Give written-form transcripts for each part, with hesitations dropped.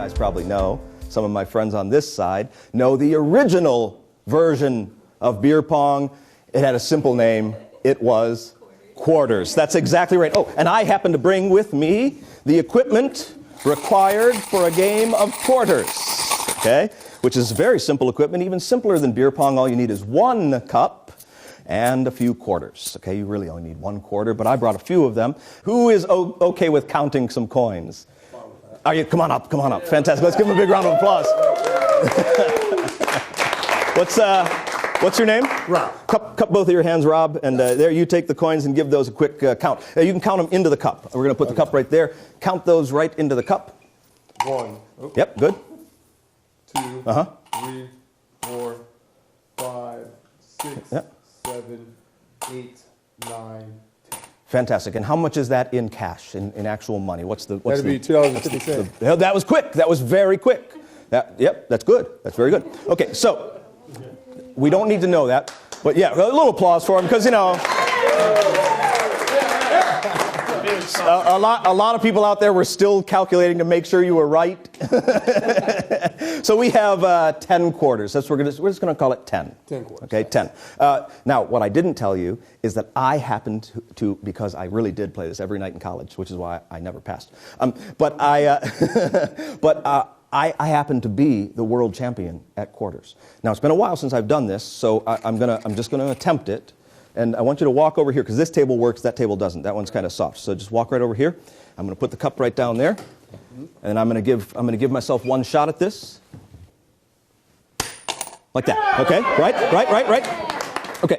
guys probably know. Some of my friends on this side know the original version of beer pong. It had a simple name. It was quarters. That's exactly right. Oh, and I happen to bring with me the equipment required for a game of quarters, okay? Which is very simple equipment, even simpler than beer pong. All you need is 1 cup and a few quarters, okay? You really only need 1 quarter, but I brought a few of them. Who is okay with counting some coins? Are you? Come on up, come on up. Fantastic. Let's give him a big round of applause. What's your name? Rob. Cup both of your hands, Rob, and there you take the coins and give those a quick count. You can count them into the cup. We're going to put the cup right there. Count those right into the cup. 1. Oh. Yep, good. 2. 3, 4, 5, 6, 7, 8, 9, 10. Fantastic. And how much is that in cash, in actual money? That'd be $2.50. That was quick. That was very quick. Yep, that's good. That's very good. Okay, so we don't need to know that, but yeah, a little applause for him because, you know, a lot of people out there were still calculating to make sure you were right. So we have 10 quarters. We're just going to call it 10. 10 quarters. Okay, 10. Now, what I didn't tell you is that I happened to, because I really did play this every night in college, which is why I never passed. But I happen to be the world champion at quarters. Now, it's been a while since I've done this, so I'm just going to attempt it. And I want you to walk over here, because this table works, that table doesn't. That one's kind of soft. So just walk right over here. I'm going to put the cup right down there. And I'm going to give myself 1 shot at this. Like that. Okay? Right. Okay.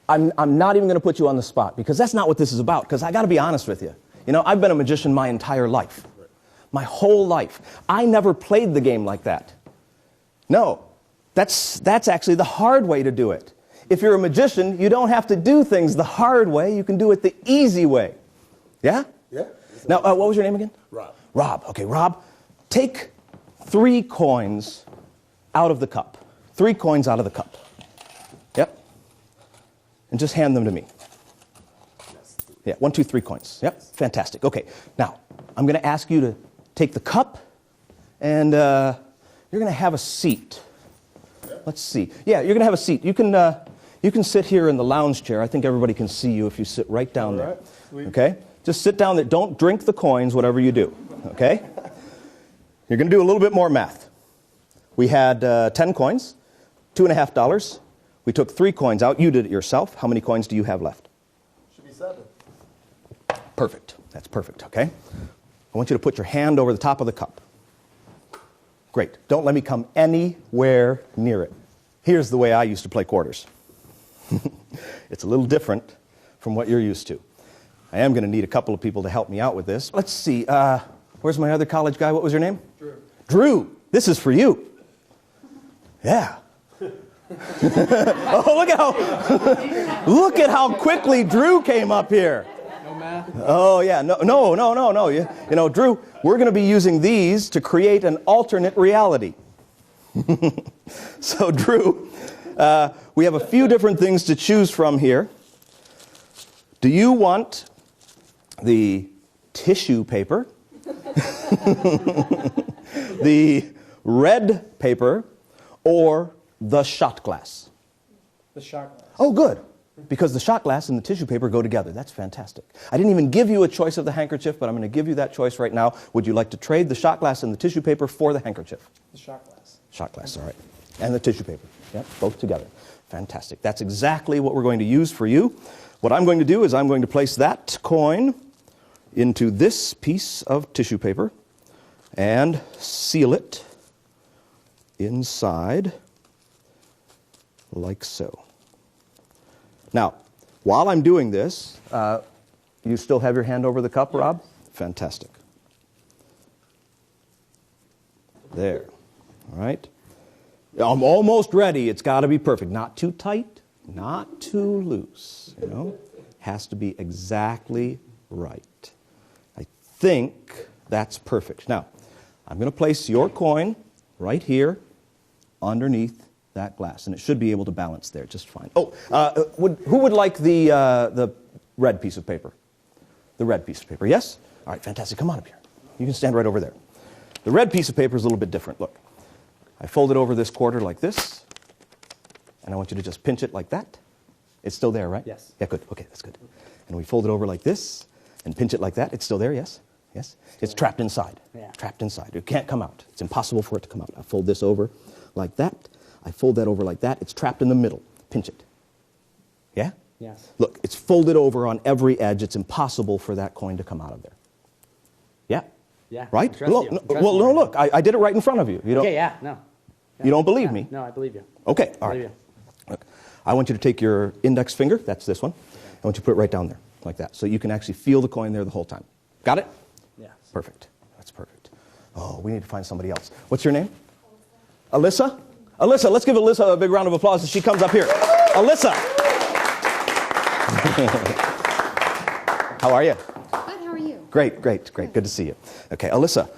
I'm not even going to put you on the spot, because that's not what this is about, because I got to be honest with you. You know, I've been a magician my entire life. My whole life. I never played the game like that. No. That's actually the hard way to do it. If you're a magician, you don't have to do things the hard way. You can do it the easy way. Yeah? Yeah. Now, what was your name again? Rob. Rob. Okay, Rob, take 3 coins out of the cup. 3 coins out of the cup. Yep. And just hand them to me. Yeah, 1, 2, 3 coins. Yep, fantastic. Okay, now, I'm going to ask you to take the cup, and you're going to have a seat. Let's see. Yeah, you're going to have a seat. You can sit here in the lounge chair. I think everybody can see you if you sit right down there. Sweet. Okay? Just sit down there. Don't drink the coins, whatever you do. Okay? You're going to do a little bit more math. We had 10 coins, $2.50. We took 3 coins out. You did it yourself. How many coins do you have left? Should be 7. Perfect. That's perfect. Okay? I want you to put your hand over the top of the cup. Great. Don't let me come anywhere near it. Here's the way I used to play quarters. It's a little different from what you're used to. I am going to need a couple of people to help me out with this. Let's see. Where's my other college guy? What was your name? Drew. Drew. This is for you. Yeah. Oh, look at how quickly Drew came up here. No math? Oh, yeah. No. You know, Drew, we're going to be using these to create an alternate reality. So, Drew, we have a few different things to choose from here. Do you want the tissue paper, the red paper, or the shot glass? The shot glass. Oh, good. Because the shot glass and the tissue paper go together. That's fantastic. I didn't even give you a choice of the handkerchief, but I'm going to give you that choice right now. Would you like to trade the shot glass and the tissue paper for the handkerchief? The shot glass. Shot glass, all right. And the tissue paper. Yep, both together. Fantastic. That's exactly what we're going to use for you. What I'm going to do is I'm going to place that coin into this piece of tissue paper and seal it inside like so. Now, while I'm doing this, you still have your hand over the cup, Rob? Fantastic. There. All right. I'm almost ready. It's got to be perfect. Not too tight, not too loose. You know, has to be exactly right. I think that's perfect. Now, I'm going to place your coin right here underneath that glass, and it should be able to balance there just fine. Oh, who would like the red piece of paper? The red piece of paper, yes? All right, fantastic. Come on up here. You can stand right over there. The red piece of paper is a little bit different. Look, I fold it over this quarter like this, and I want you to just pinch it like that. It's still there, right? Yes. Yeah, good. Okay, that's good. And we fold it over like this and pinch it like that. It's still there, yes? Yes? It's trapped inside. Yeah. Trapped inside. It can't come out. It's impossible for it to come out. I fold this over like that. I fold that over like that. It's trapped in the middle. Pinch it. Yeah? Yes. Look, it's folded over on every edge. It's impossible for that coin to come out of there. Yeah? Yeah. Right? I trust Look, you. no, I trust well, you no, right look. I did it right in front of you. You don't, Okay, yeah, no. you don't believe Yeah, me? No, I believe you. Okay, all Believe right. you. Look, I want you to take your index finger, that's this one. I want you to put it right down there, like that, so you can actually feel the coin there the whole time. Got it? Yes. Perfect. That's perfect. Oh, we need to find somebody else. What's your name? Alyssa? Alyssa, let's give Alyssa a big round of applause as she comes up here. Alyssa! How are you? Good, how are you? Great, great, great. Good to see you. Okay, Alyssa,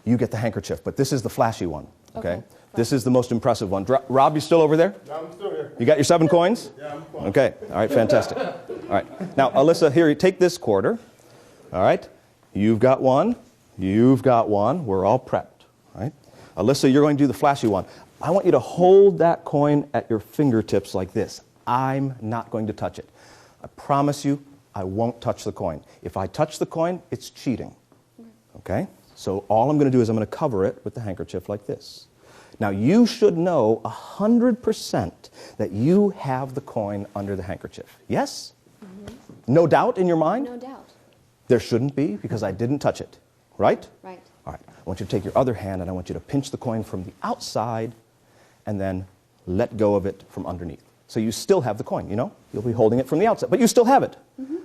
you get the handkerchief, but this is the flashy one, okay? This is the most impressive one. Rob, you still over there? Yeah, I'm still here. You got your 7 coins? Yeah, I'm fine. Okay, all right, fantastic. All right, now, Alyssa, here, you take this quarter. All right, you've got one, we're all prepped, all right? Alyssa, you're going to do the flashy one. I want you to hold that coin at your fingertips like this. I'm not going to touch it. I promise you, I won't touch the coin. If I touch the coin, it's cheating, okay? So all I'm going to do is I'm going to cover it with the handkerchief like this. Now, you should know 100% that you have the coin under the handkerchief. Yes? No doubt in your mind? No doubt. There shouldn't be, because I didn't touch it. Right? Right. All right. I want you to take your other hand, and I want you to pinch the coin from the outside, and then let go of it from underneath. So you still have the coin, you know? You'll be holding it from the outside, but you still have it.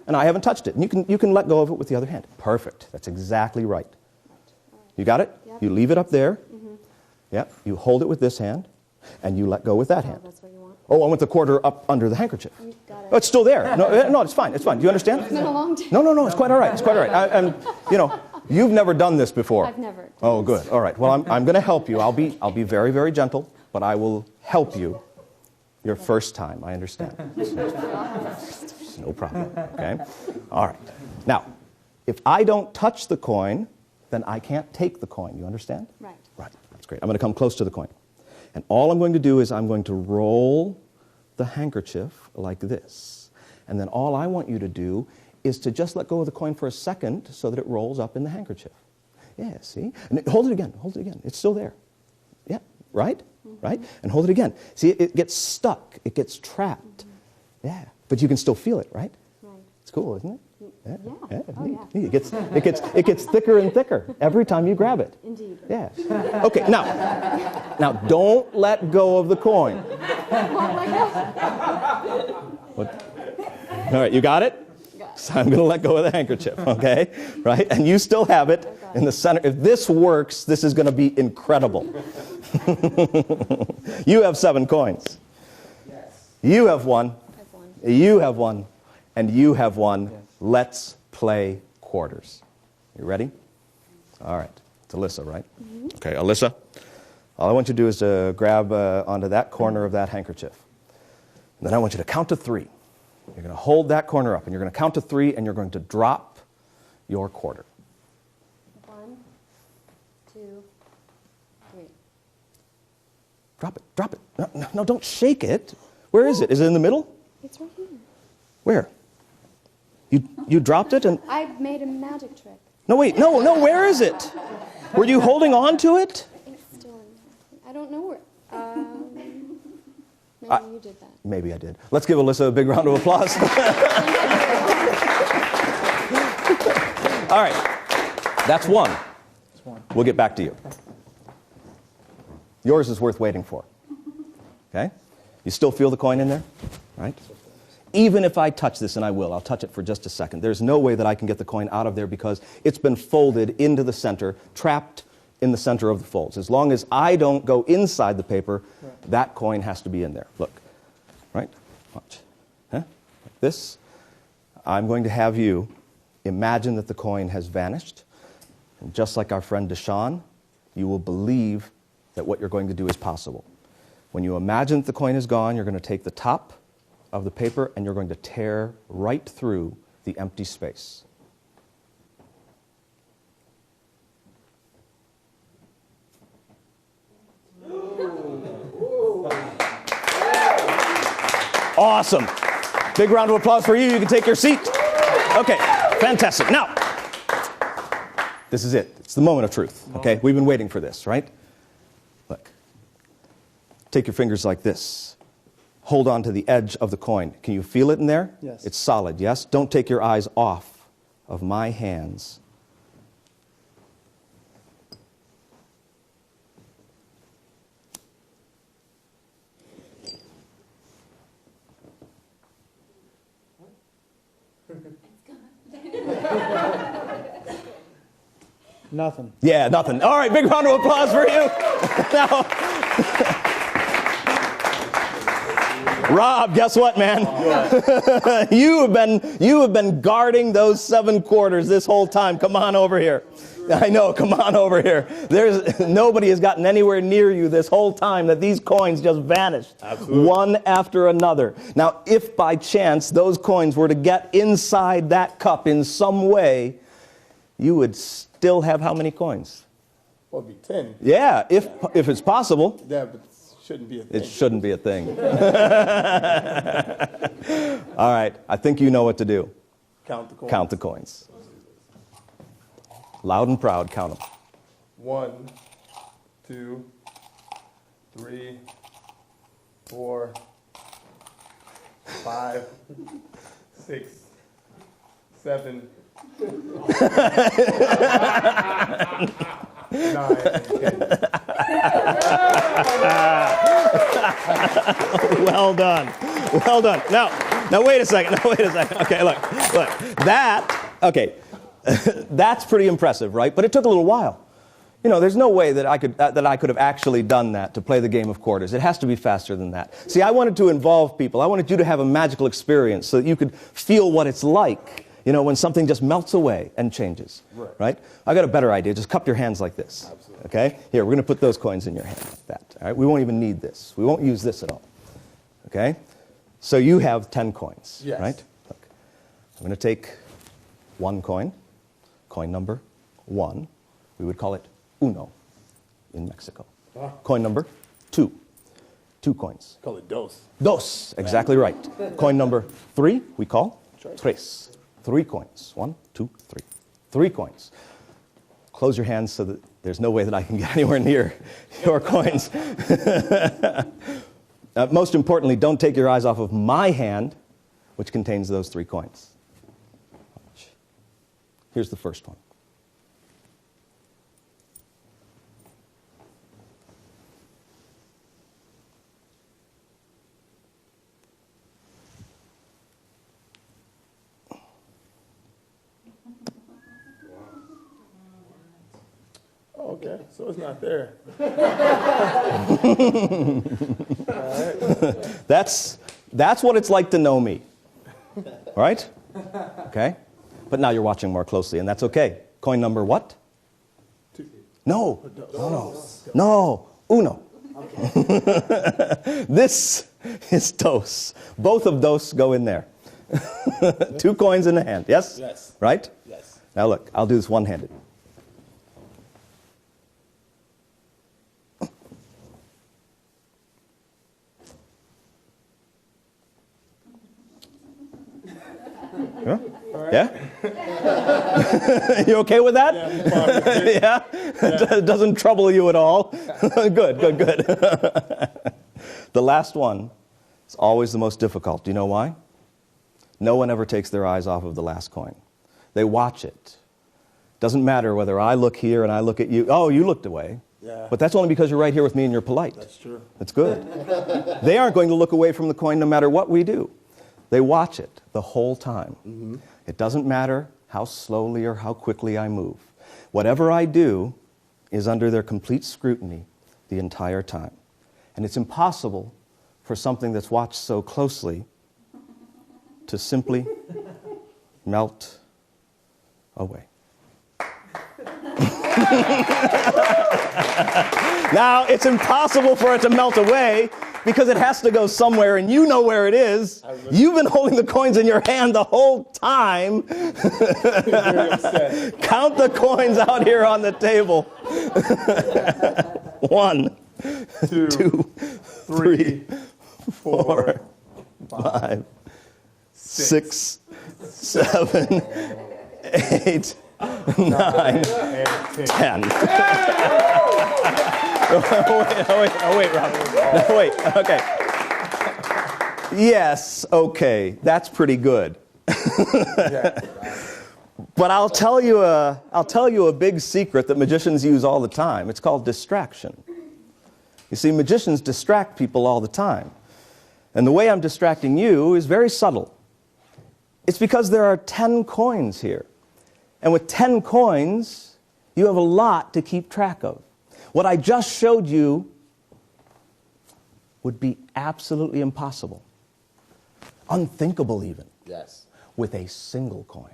And I haven't touched it. And you can let go of it with the other hand. Perfect. That's exactly right. You got it? Yep. You leave it up there. Yep. You hold it with this hand, and you let go with that hand. That's what you want. Oh, I want the quarter up under the handkerchief. You got it. Oh, it's still there. No, it's fine. It's fine. Do you understand? It's been a long time. No, it's quite all right. It's quite all right. And you know, you've never done this before. I've never done Oh, this. good. All right. Well, I'm going to help you. I'll be very, very gentle, but I will help you your first time. I understand. It's no problem. Okay. All right. Now, if I don't touch the coin, then I can't take the coin. You understand? Right. Right. That's great. I'm going to come close to the coin. And all I'm going to do is I'm going to roll the handkerchief like this. And then all I want you to do is to just let go of the coin for a second so that it rolls up in the handkerchief. Yeah, see? And hold it again. Hold it again. It's still there. Yeah, right? Right? And hold it again. See, it gets stuck. It gets trapped. Yeah. But you can still feel it, right? Right. It's cool, isn't it? Yeah. Oh, neat, yeah. neat. It gets thicker and thicker every time you grab it. Indeed. Yeah. Okay, now don't let go of the coin. What? All right, you got it? So I'm going to let go of the handkerchief, okay? Right? And you still have it in the center. If this works, this is going to be incredible. You have 7 coins. Yes. You have one. I've won. You have one. And you have one. Yes. Let's play quarters. You ready? All right. It's Alyssa, right? Okay, Alyssa. All I want you to do is to grab onto that corner of that handkerchief. And then I want you to count to 3. You're going to hold that corner up, and you're going to count to 3, and you're going to drop your quarter. 1, 2, 3. Drop it. Drop it. No, don't shake it. Where is it? Is it in the middle? It's right here. Where? You dropped it and... I've made a magic trick. No, wait. No, where is it? Were you holding on to it? It's still in there. I don't know where. Maybe you did that. Maybe I did. Let's give Alyssa a big round of applause. All right. That's one. We'll get back to you. Yours is worth waiting for. Okay? You still feel the coin in there? Right? Even if I touch this, and I will, I'll touch it for just a second. There's no way that I can get the coin out of there because it's been folded into the center, trapped in the center of the folds. As long as I don't go inside the paper, that coin has to be in there. Look. Right? Watch. Huh? Like this. I'm going to have you imagine that the coin has vanished. And just like our friend Deshaun, you will believe that what you're going to do is possible. When you imagine that the coin is gone, you're going to take the top of the paper and you're going to tear right through the empty space. Awesome. Big round of applause for you. You can take your seat. Okay, fantastic. Now, this is it. It's the moment of truth, okay? We've been waiting for this, right? Look. Take your fingers like this. Hold on to the edge of the coin. Can you feel it in there? Yes. It's solid, yes? Don't take your eyes off of my hands. Nothing. Yeah, nothing. All right, big round of applause for you. Now, Rob, guess what, man? you have been guarding those 7 quarters this whole time. Come on over here. I know, come on over here. Nobody has gotten anywhere near you this whole time that these coins just vanished. Absolutely. One after another. Now, if by chance those coins were to get inside that cup in some way, you would still have how many coins? Well, it'd be 10. Yeah, if it's possible. Yeah, but it shouldn't be a thing. It shouldn't be a thing. All right, I think you know what to do. Count the coins. Count the coins. Loud and proud, count them. 1, 2, 3, 4, 5, 6, 7, 9, 10. Well done. Well done. Now wait a second. Okay, look. That's pretty impressive, right? But it took a little while. You know, there's no way that I could have actually done that to play the game of quarters. It has to be faster than that. See, I wanted to involve people. I wanted you to have a magical experience so that you could feel what it's like, you know, when something just melts away and changes. Right? I got a better idea. Just cup your hands like this. Absolutely. Okay? Here, we're going to put those coins in your hand like that. All right? We won't even need this. We won't use this at all. Okay? So you have 10 coins, Yes. right? Look, I'm going to take one coin, coin number 1. We would call it uno in Mexico. Coin number 2. 2 coins. Call it dos. Dos, exactly right. Coin number 3, we call tres. 3 coins. 1, 2, 3. 3 coins. Close your hands so that there's no way that I can get anywhere near your coins. Most importantly, don't take your eyes off of my hand, which contains those 3 coins. Watch. Here's the first one. Okay, so it's not there. That's what it's like to know me. Right? Okay? But now you're watching more closely, and that's okay. Coin number what? 2. No. No. Uno. This is dos. Both of dos go in there. 2 coins in the hand. Yes? Yes. Right? Yes. Now look, I'll do this one-handed. Yeah? Yeah? You okay with that? Yeah? It doesn't trouble you at all? Good. The last one is always the most difficult. Do you know why? No one ever takes their eyes off of the last coin. They watch it. Doesn't matter whether I look here and I look at you. Oh, you looked away. Yeah. But that's only because you're right here with me and you're polite. That's true. That's good. They aren't going to look away from the coin no matter what we do. They watch it the whole time. Mm-hmm. It doesn't matter how slowly or how quickly I move. Whatever I do is under their complete scrutiny the entire time. And it's impossible for something that's watched so closely to simply melt away. Now, it's impossible for it to melt away because it has to go somewhere, and you know where it is. You've been holding the coins in your hand the whole time. Very upset. Count the coins out here on the table. 1, 2, 3, 4, 5, 6, 7, 8, 9, and 10. 10. Wait, Rob. No, wait, okay. Yes, okay, that's pretty good. But I'll tell you a big secret that magicians use all the time. It's called distraction. You see, magicians distract people all the time. And the way I'm distracting you is very subtle. It's because there are 10 coins here. And with 10 coins, you have a lot to keep track of. What I just showed you would be absolutely impossible. Unthinkable even. Yes. With a single coin.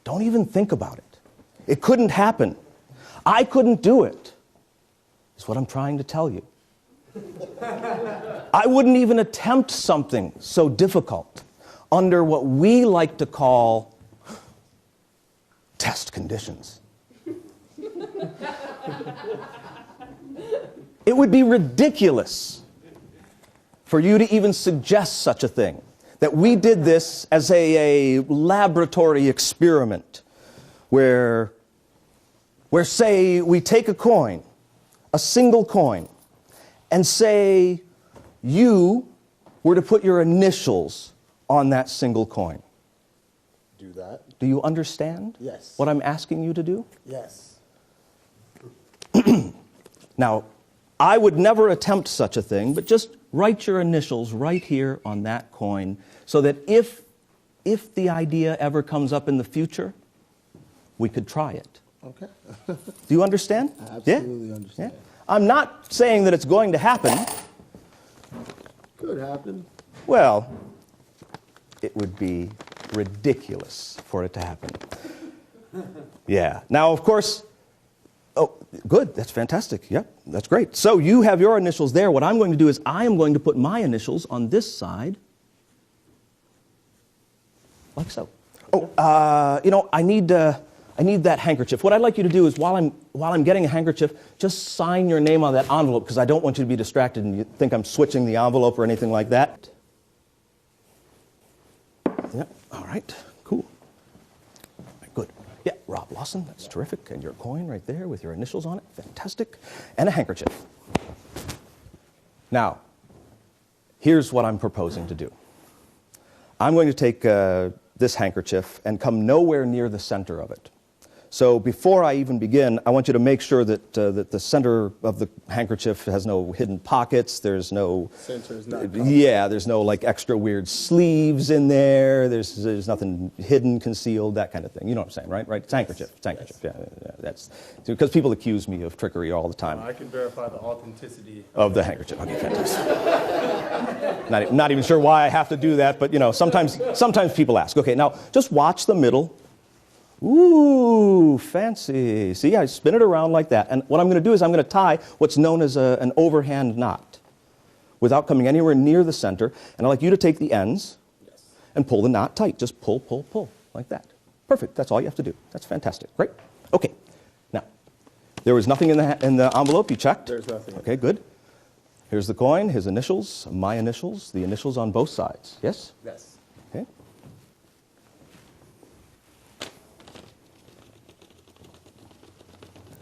Don't even think about it. It couldn't happen. I couldn't do it. That's what I'm trying to tell you. I wouldn't even attempt something so difficult under what we like to call test conditions. It would be ridiculous for you to even suggest such a thing, that we did this as a laboratory experiment where say we take a coin, a single coin, and say you were to put your initials on that single coin. Do that. Do you understand Yes. what I'm asking you to do? Yes. Now, I would never attempt such a thing, but just write your initials right here on that coin so that if the idea ever comes up in the future, we could try it. Okay. Do you understand? I absolutely understand. Yeah? I'm not saying that it's going to happen. Could happen. Well, it would be ridiculous for it to happen. Yeah. Now, of course, oh, good. That's fantastic. Yep, that's great. So you have your initials there. What I'm going to do is I am going to put my initials on this side, like so. Oh, I need that handkerchief. What I'd like you to do is while I'm getting a handkerchief, just sign your name on that envelope because I don't want you to be distracted and you think I'm switching the envelope or anything like that. Yep. All right. Cool. All right, good. Yeah, Rob Lawson. That's terrific. And your coin right there with your initials on it. Fantastic. And a handkerchief. Now, here's what I'm proposing to do. I'm going to take this handkerchief and come nowhere near the center of it. So before I even begin, I want you to make sure that the center of the handkerchief has no hidden pockets. There's no... Center is not... Yeah, there's no like extra weird sleeves in there. There's nothing hidden, concealed, that kind of thing. You know what I'm saying, right? Right? It's handkerchief. It's handkerchief. Yes. Yeah, that's because people accuse me of trickery all the time. I can verify the authenticity Of the handkerchief. Okay, fantastic. Not even sure why I have to do that, but sometimes people ask. Okay, now just watch the middle. Ooh, fancy. See, I spin it around like that. And what I'm going to do is I'm going to tie what's known as an overhand knot without coming anywhere near the center. And I'd like you to take the ends and pull the knot tight. Just pull, pull, pull, like that. Perfect. That's all you have to do. That's fantastic. Great. Okay. Now, there was nothing in the envelope. You checked? There's nothing. Okay, good. Here's the coin, his initials, my initials, the initials on both sides. Yes? Yes. Okay.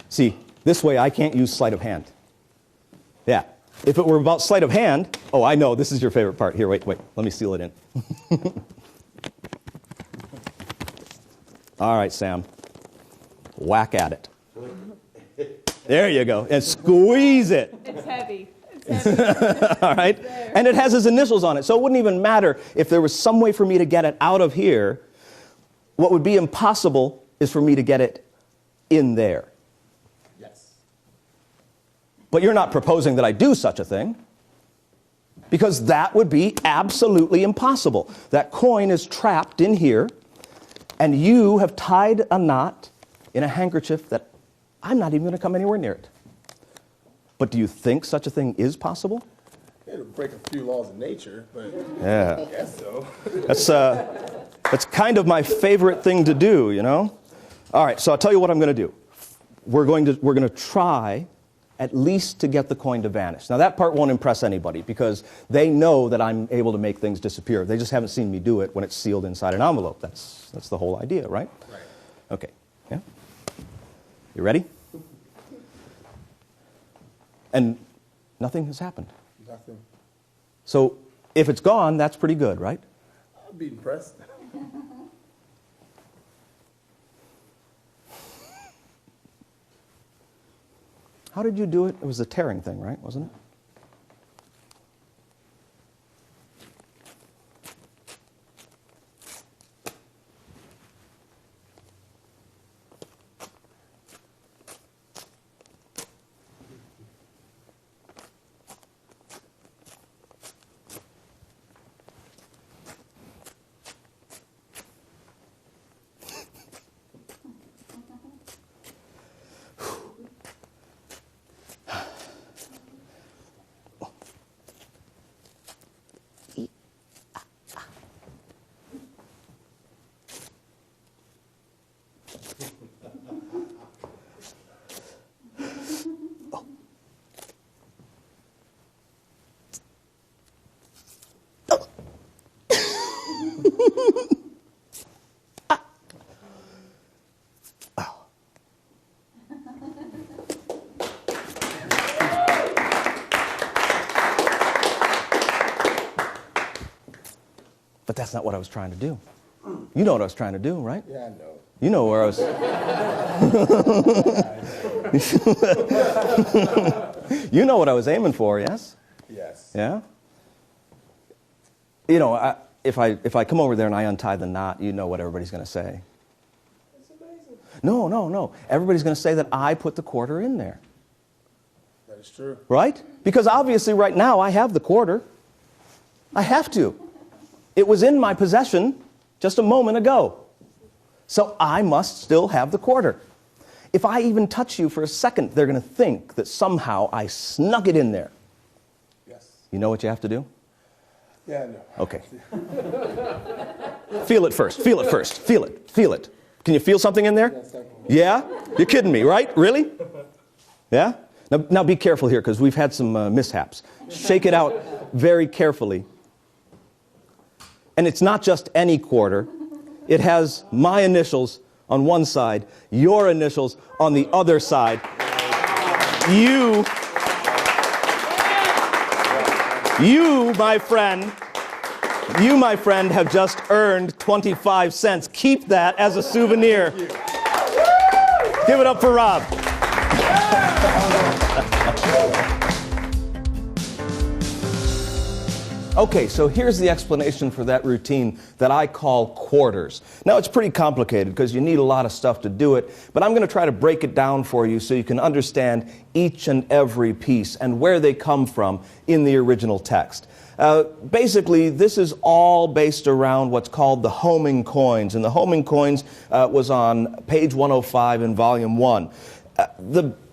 See, this way I can't use sleight of hand. Yeah. If it were about sleight of hand, oh, I know, this is your favorite part. Here, wait, let me seal it in. All right, Sam. Whack at it. There you go. And squeeze it. It's heavy. It's heavy. All right? And it has his initials on it. So it wouldn't even matter if there was some way for me to get it out of here. What would be impossible is for me to get it in there. Yes. But you're not proposing that I do such a thing, because that would be absolutely impossible. That coin is trapped in here, and you have tied a knot in a handkerchief that I'm not even going to come anywhere near it. But do you think such a thing is possible? It'll break a few laws of nature, but Yeah. I guess so. That's kind of my favorite thing to do, All right, so I'll tell you what I'm going to do. We're going to try at least to get the coin to vanish. Now that part won't impress anybody because they know that I'm able to make things disappear. They just haven't seen me do it when it's sealed inside an envelope. That's the whole idea, right? Right. Okay. Yeah? You ready? And nothing has happened. Nothing. So if it's gone, that's pretty good, right? I'd be impressed. How did you do it? It was a tearing thing, right? Wasn't it? But that's not what I was trying to do. You know what I was trying to do, right? Yeah, I know. You know where I was. You know what I was aiming for, yes? Yes. Yeah? You know, if I come over there and I untie the knot, you know what everybody's going to say. It's amazing. No. Everybody's going to say that I put the quarter in there. That is true. Right? Because obviously right now I have the quarter. I have to. It was in my possession just a moment ago. So I must still have the quarter. If I even touch you for a second, they're going to think that somehow I snuck it in there. Yes. You know what you have to do? Yeah, I know. Okay. Feel it first. Feel it first. Feel it. Feel it. Can you feel something in there? Yes, I can. Yeah? You're kidding me, right? Really? Yeah? Now be careful here because we've had some mishaps. Shake it out very carefully. And it's not just any quarter. It has my initials on one side, your initials on the other side. You, my friend, have just earned 25 cents. Keep that as a souvenir. Give it up for Rob. Okay, so here's the explanation for that routine that I call quarters. Now, it's pretty complicated because you need a lot of stuff to do it, but I'm going to try to break it down for you so you can understand each and every piece and where they come from in the original text. Basically, this is all based around what's called the homing coins, and the homing coins was on page 105 in volume 1.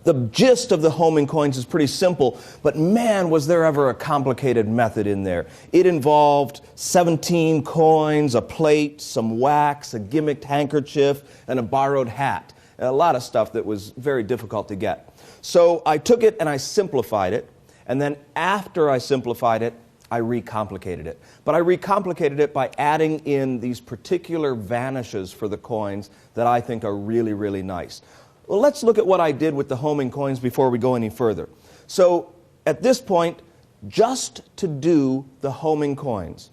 The gist of the homing coins is pretty simple, but man, was there ever a complicated method in there. It involved 17 coins, a plate, some wax, a gimmicked handkerchief, and a borrowed hat. A lot of stuff that was very difficult to get. So I took it and I simplified it, and then after I simplified it, I recomplicated it. But I recomplicated it by adding in these particular vanishes for the coins that I think are really, really nice. Well, let's look at what I did with the homing coins before we go any further. So at this point, just to do the homing coins,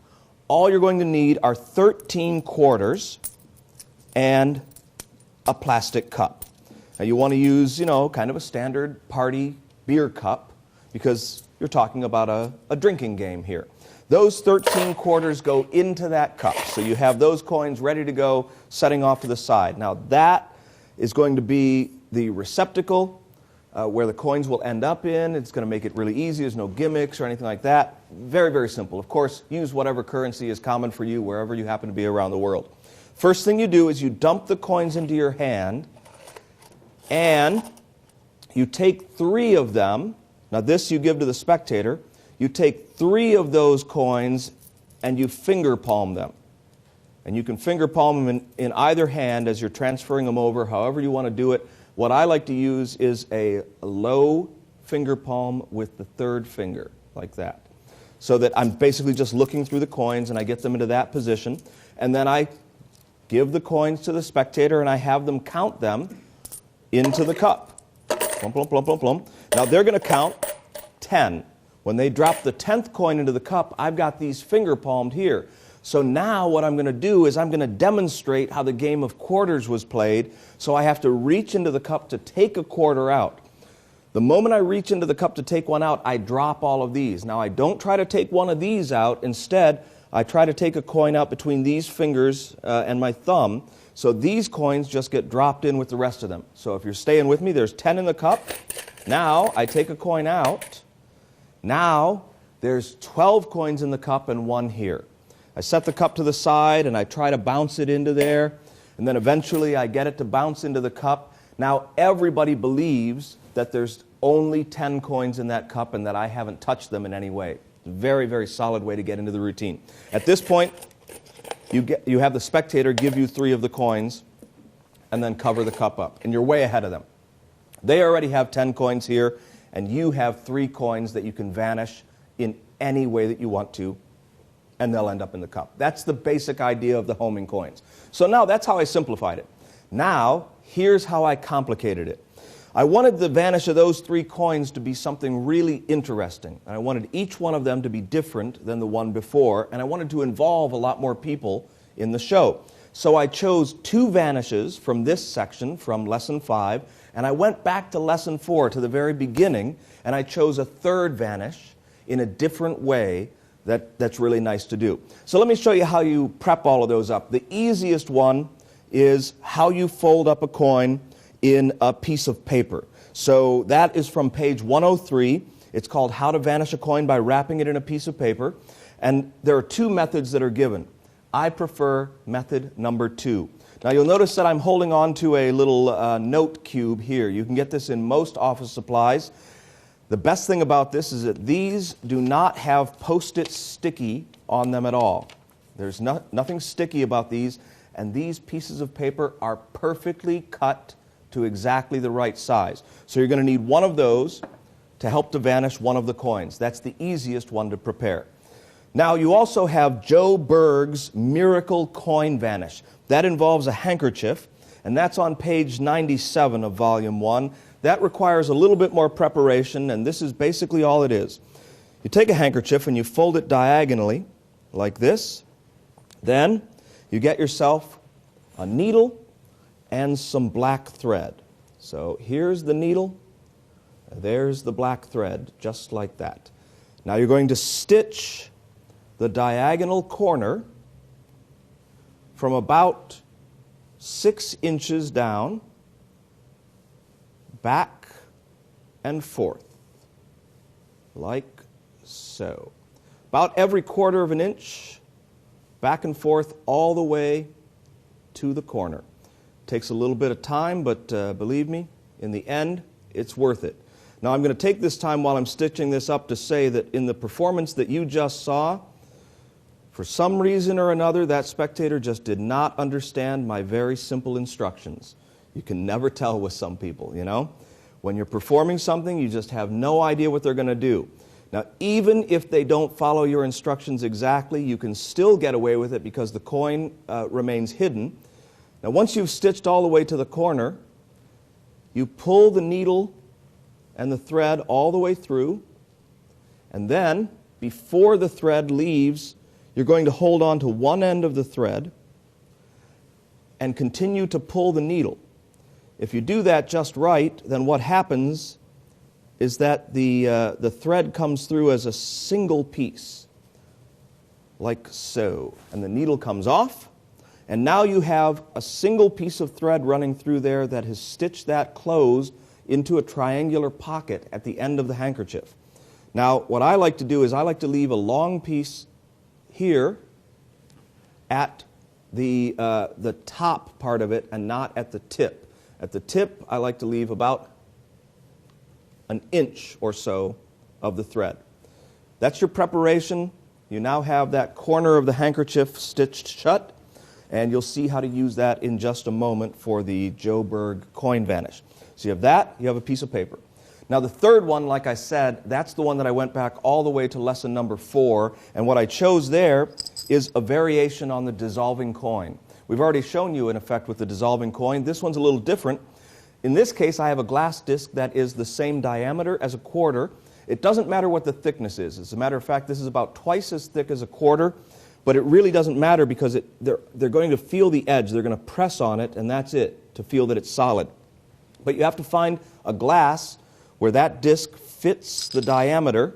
all you're going to need are 13 quarters and a plastic cup. Now you want to use, kind of a standard party beer cup because you're talking about a drinking game here. Those 13 quarters go into that cup. So you have those coins ready to go, setting off to the side. Now that is going to be the receptacle where the coins will end up in. It's going to make it really easy. There's no gimmicks or anything like that. Very, very simple. Of course, use whatever currency is common for you wherever you happen to be around the world. First thing you do is you dump the coins into your hand and you take 3 of them. Now this you give to the spectator. You take 3 of those coins and you finger palm them. And you can finger palm them in either hand as you're transferring them over, however you want to do it. What I like to use is a low finger palm with the third finger, like that. So that I'm basically just looking through the coins and I get them into that position. And then I give the coins to the spectator and I have them count them into the cup. Plum, plum, plum, plum, plum. Now they're going to count 10. When they drop the 10th coin into the cup, I've got these finger palmed here. So now what I'm going to do is I'm going to demonstrate how the game of quarters was played. So I have to reach into the cup to take a quarter out. The moment I reach into the cup to take one out, I drop all of these. Now I don't try to take one of these out. Instead, I try to take a coin out between these fingers and my thumb. So these coins just get dropped in with the rest of them. So if you're staying with me, there's 10 in the cup. Now I take a coin out. Now there's 12 coins in the cup and one here. I set the cup to the side and I try to bounce it into there. And then eventually I get it to bounce into the cup. Now everybody believes that there's only 10 coins in that cup and that I haven't touched them in any way. Very, very solid way to get into the routine. At this point, you have the spectator give you 3 of the coins and then cover the cup up. And you're way ahead of them. They already have 10 coins here, and you have 3 coins that you can vanish in any way that you want to, and they'll end up in the cup. That's the basic idea of the homing coins. So now that's how I simplified it. Now, here's how I complicated it. I wanted the vanish of those 3 coins to be something really interesting. I wanted each one of them to be different than the one before, and I wanted to involve a lot more people in the show. So I chose 2 vanishes from this section, from Lesson 5, and I went back to Lesson 4, to the very beginning, and I chose a 3rd vanish in a different way that's really nice to do. So let me show you how you prep all of those up. The easiest one is how you fold up a coin in a piece of paper. So that is from page 103. It's called How to Vanish a Coin by Wrapping It in a Piece of Paper. And there are 2 methods that are given. I prefer method number 2. Now you'll notice that I'm holding on to a little note cube here. You can get this in most office supplies. The best thing about this is that these do not have Post-it sticky on them at all. There's nothing sticky about these, and these pieces of paper are perfectly cut to exactly the right size. So you're going to need one of those to help to vanish one of the coins. That's the easiest one to prepare. Now you also have Joe Berg's Miracle Coin Vanish. That involves a handkerchief, and that's on page 97 of Volume 1. That requires a little bit more preparation, and this is basically all it is. You take a handkerchief and you fold it diagonally, like this. Then you get yourself a needle and some black thread. So here's the needle, there's the black thread, just like that. Now you're going to stitch the diagonal corner from about 6 inches down, back and forth, like so. About every 1/4 of an inch, back and forth all the way to the corner. Takes a little bit of time, but believe me, in the end, it's worth it. Now I'm going to take this time while I'm stitching this up to say that in the performance that you just saw, for some reason or another, that spectator just did not understand my very simple instructions. You can never tell with some people, you know? When you're performing something, you just have no idea what they're going to do. Now, even if they don't follow your instructions exactly, you can still get away with it because the coin remains hidden. Now, once you've stitched all the way to the corner, you pull the needle and the thread all the way through, and then, before the thread leaves, you're going to hold on to one end of the thread and continue to pull the needle. If you do that just right, then what happens is that the thread comes through as a single piece, like so, and the needle comes off. And now you have a single piece of thread running through there that has stitched that closed into a triangular pocket at the end of the handkerchief. Now, what I like to do is I like to leave a long piece here at the top part of it and not at the tip. At the tip, I like to leave about an inch or so of the thread. That's your preparation. You now have that corner of the handkerchief stitched shut. And you'll see how to use that in just a moment for the Joe Berg coin vanish. So you have that, you have a piece of paper. Now the third one, like I said, that's the one that I went back all the way to lesson number 4, and what I chose there is a variation on the dissolving coin. We've already shown you an effect with the dissolving coin. This one's a little different. In this case, I have a glass disc that is the same diameter as a quarter. It doesn't matter what the thickness is. As a matter of fact, this is about twice as thick as a quarter, but it really doesn't matter because they're going to feel the edge. They're going to press on it, and that's it, to feel that it's solid. But you have to find a glass where that disc fits the diameter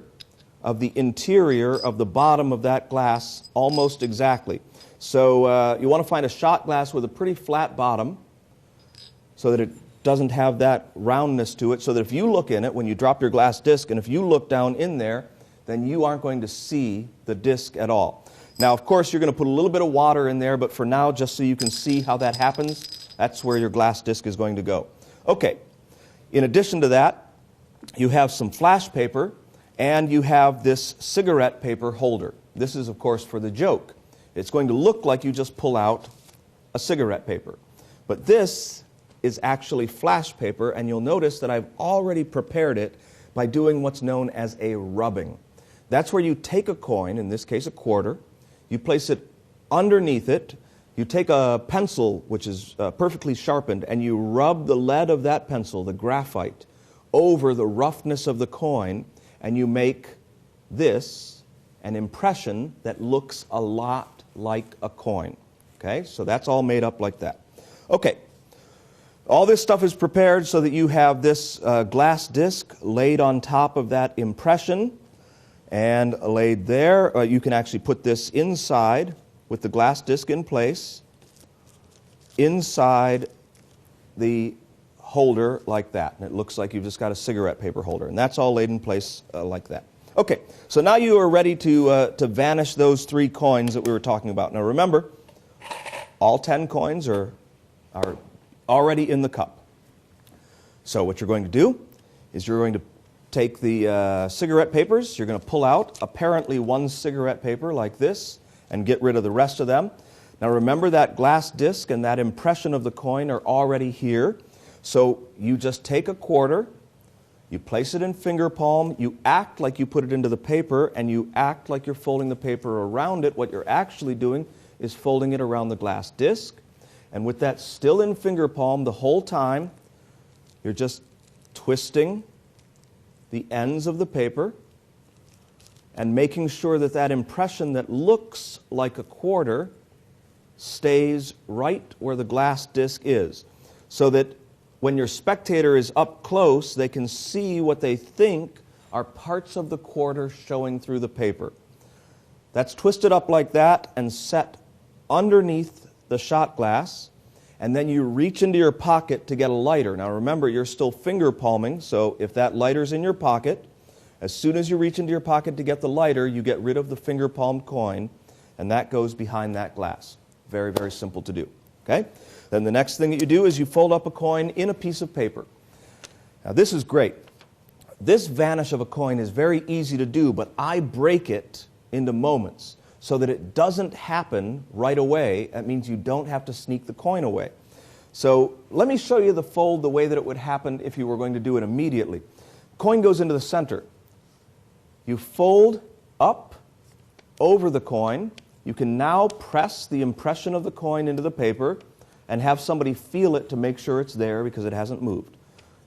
of the interior of the bottom of that glass almost exactly. So you want to find a shot glass with a pretty flat bottom so that it doesn't have that roundness to it, so that if you look in it when you drop your glass disc, and if you look down in there, then you aren't going to see the disc at all. Now, of course, you're going to put a little bit of water in there, but for now, just so you can see how that happens, that's where your glass disc is going to go. Okay, in addition to that, you have some flash paper, and you have this cigarette paper holder. This is, of course, for the joke. It's going to look like you just pull out a cigarette paper. But this is actually flash paper, and you'll notice that I've already prepared it by doing what's known as a rubbing. That's where you take a coin, in this case a quarter, you place it underneath it, you take a pencil, which is perfectly sharpened, and you rub the lead of that pencil, the graphite, over the roughness of the coin, and you make this an impression that looks a lot like a coin. Okay, so that's all made up like that. Okay, all this stuff is prepared so that you have this glass disc laid on top of that impression and laid there. You can actually put this inside with the glass disc in place, inside the holder like that. And it looks like you've just got a cigarette paper holder. And that's all laid in place like that. Okay, so now you are ready to vanish those 3 coins that we were talking about. Now remember, all 10 coins are already in the cup. So what you're going to do is you're going to take the cigarette papers, you're going to pull out apparently 1 cigarette paper like this and get rid of the rest of them. Now remember, that glass disc and that impression of the coin are already here. So you just take a quarter, you place it in finger palm, you act like you put it into the paper, and you act like you're folding the paper around it. What you're actually doing is folding it around the glass disc. And with that still in finger palm the whole time, you're just twisting the ends of the paper and making sure that that impression that looks like a quarter stays right where the glass disc is, so that when your spectator is up close, they can see what they think are parts of the quarter showing through the paper. That's twisted up like that and set underneath the shot glass, and then you reach into your pocket to get a lighter. Now remember, you're still finger palming, so if that lighter's in your pocket, as soon as you reach into your pocket to get the lighter, you get rid of the finger palmed coin, and that goes behind that glass. Very, very simple to do. Okay? Then the next thing that you do is you fold up a coin in a piece of paper. Now this is great. This vanish of a coin is very easy to do, but I break it into moments so that it doesn't happen right away. That means you don't have to sneak the coin away. So let me show you the fold the way that it would happen if you were going to do it immediately. Coin goes into the center. You fold up over the coin. You can now press the impression of the coin into the paper and have somebody feel it to make sure it's there because it hasn't moved.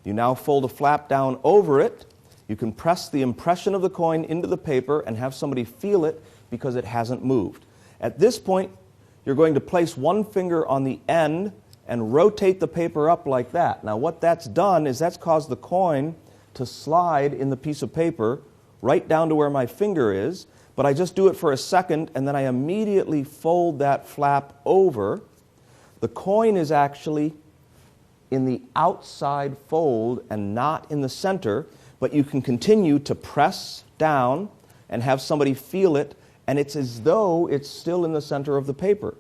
You now fold a flap down over it. You can press the impression of the coin into the paper and have somebody feel it because it hasn't moved. At this point, you're going to place one finger on the end and rotate the paper up like that. Now what that's done is that's caused the coin to slide in the piece of paper right down to where my finger is, but I just do it for a second and then I immediately fold that flap over. The coin is actually in the outside fold and not in the center, but you can continue to press down and have somebody feel it, and it's as though it's still in the center of the paper.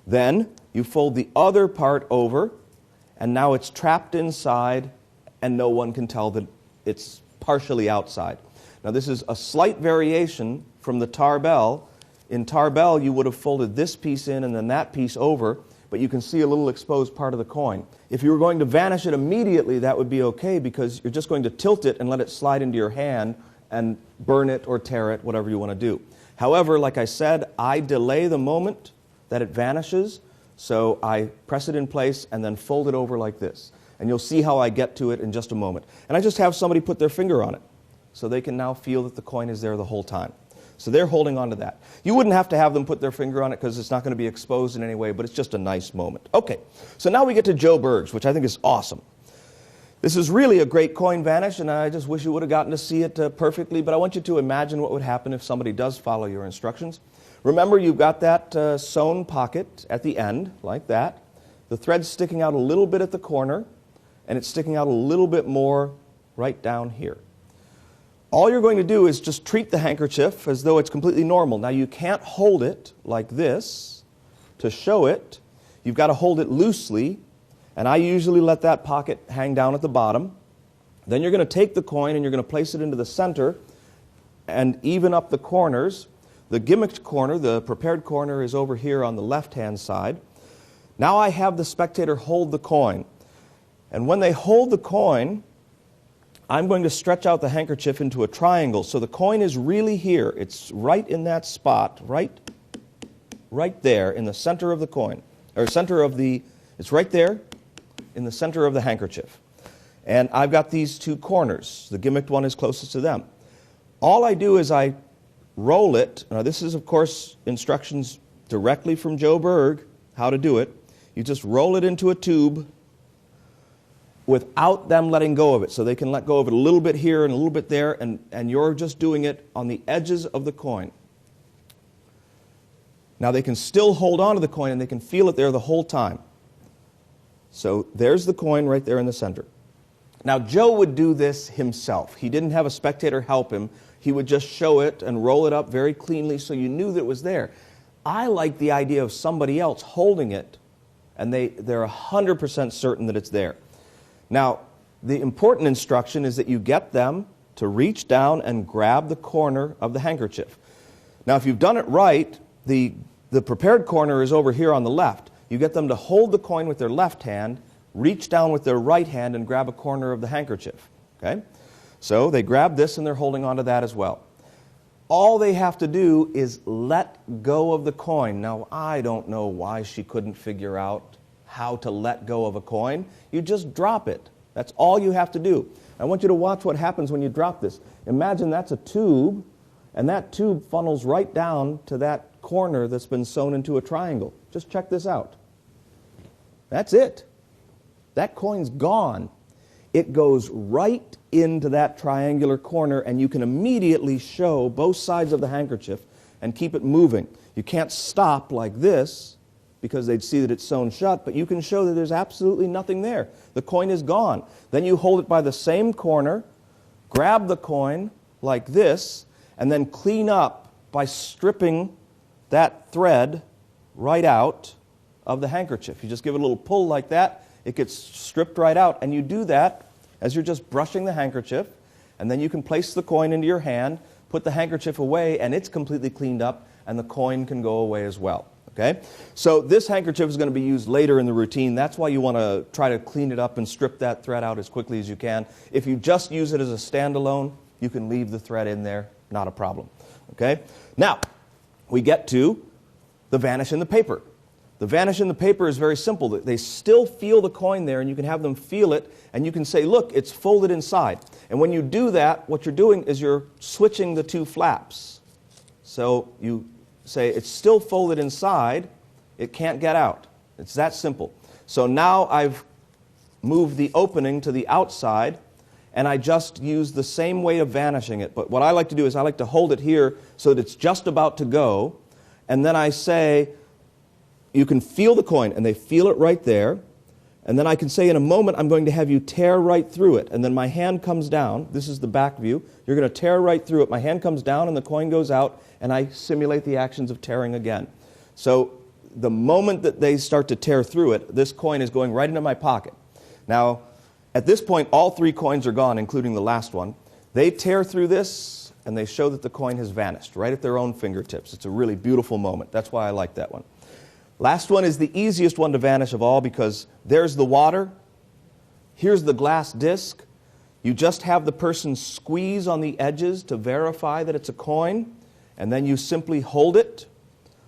Then you fold the other part over, and now it's trapped inside, and no one can tell that it's partially outside. Now this is a slight variation from the tarbell. In tarbell, you would have folded this piece in and then that piece over, but you can see a little exposed part of the coin. If you were going to vanish it immediately, that would be okay because you're just going to tilt it and let it slide into your hand and burn it or tear it, whatever you want to do. However, like I said, I delay the moment that it vanishes, so I press it in place and then fold it over like this. And you'll see how I get to it in just a moment. And I just have somebody put their finger on it, so they can now feel that the coin is there the whole time. So they're holding on to that. You wouldn't have to have them put their finger on it because it's not going to be exposed in any way, but it's just a nice moment. Okay, so now we get to Joe Berg's, which I think is awesome. This is really a great coin vanish, and I just wish you would have gotten to see it perfectly, but I want you to imagine what would happen if somebody does follow your instructions. Remember, you've got that sewn pocket at the end, like that. The thread's sticking out a little bit at the corner, and it's sticking out a little bit more right down here. All you're going to do is just treat the handkerchief as though it's completely normal. Now, you can't hold it like this to show it. You've got to hold it loosely, and I usually let that pocket hang down at the bottom. Then you're going to take the coin and you're going to place it into the center and even up the corners. The gimmicked corner, the prepared corner, is over here on the left-hand side. Now I have the spectator hold the coin. And when they hold the coin, I'm going to stretch out the handkerchief into a triangle. So the coin is really here. It's right in that spot, right there in the center of the coin. Or center of the, it's right there in the center of the handkerchief. And I've got these two corners. The gimmicked one is closest to them. All I do is I roll it. Now this is, of course, instructions directly from Joe Berg, how to do it. You just roll it into a tube without them letting go of it. So they can let go of it a little bit here and a little bit there, and you're just doing it on the edges of the coin. Now they can still hold on to the coin and they can feel it there the whole time. So there's the coin right there in the center. Now Joe would do this himself. He didn't have a spectator help him. He would just show it and roll it up very cleanly so you knew that it was there. I like the idea of somebody else holding it and they're 100% certain that it's there. Now, the important instruction is that you get them to reach down and grab the corner of the handkerchief. Now, if you've done it right, the prepared corner is over here on the left. You get them to hold the coin with their left hand, reach down with their right hand, and grab a corner of the handkerchief. Okay? So they grab this and they're holding on to that as well. All they have to do is let go of the coin. Now, I don't know why she couldn't figure out how to let go of a coin. You just drop it. That's all you have to do. I want you to watch what happens when you drop this. Imagine that's a tube, and that tube funnels right down to that corner that's been sewn into a triangle. Just check this out. That's it. That coin's gone. It goes right into that triangular corner, and you can immediately show both sides of the handkerchief and keep it moving. You can't stop like this because they'd see that it's sewn shut, but you can show that there's absolutely nothing there. The coin is gone. Then you hold it by the same corner, grab the coin like this, and then clean up by stripping that thread right out of the handkerchief. You just give it a little pull like that, it gets stripped right out, and you do that as you're just brushing the handkerchief, and then you can place the coin into your hand, put the handkerchief away, and it's completely cleaned up, and the coin can go away as well. Okay? So this handkerchief is going to be used later in the routine. That's why you want to try to clean it up and strip that thread out as quickly as you can. If you just use it as a standalone, you can leave the thread in there, not a problem. Okay? Now, we get to the vanish in the paper. The vanish in the paper is very simple. They still feel the coin there, and you can have them feel it, and you can say, look, it's folded inside. And when you do that, what you're doing is you're switching the two flaps. So you say it's still folded inside, it can't get out. It's that simple. So now I've moved the opening to the outside, and I just use the same way of vanishing it. But what I like to do is I like to hold it here so that it's just about to go, and then I say, you can feel the coin, and they feel it right there, and then I can say in a moment I'm going to have you tear right through it, and then my hand comes down. This is the back view. You're going to tear right through it. My hand comes down and the coin goes out, and I simulate the actions of tearing again. So the moment that they start to tear through it, this coin is going right into my pocket. Now, at this point, all three coins are gone, including the last one. They tear through this, and they show that the coin has vanished right at their own fingertips. It's a really beautiful moment. That's why I like that one. Last one is the easiest one to vanish of all because there's the water. Here's the glass disc. You just have the person squeeze on the edges to verify that it's a coin, and then you simply hold it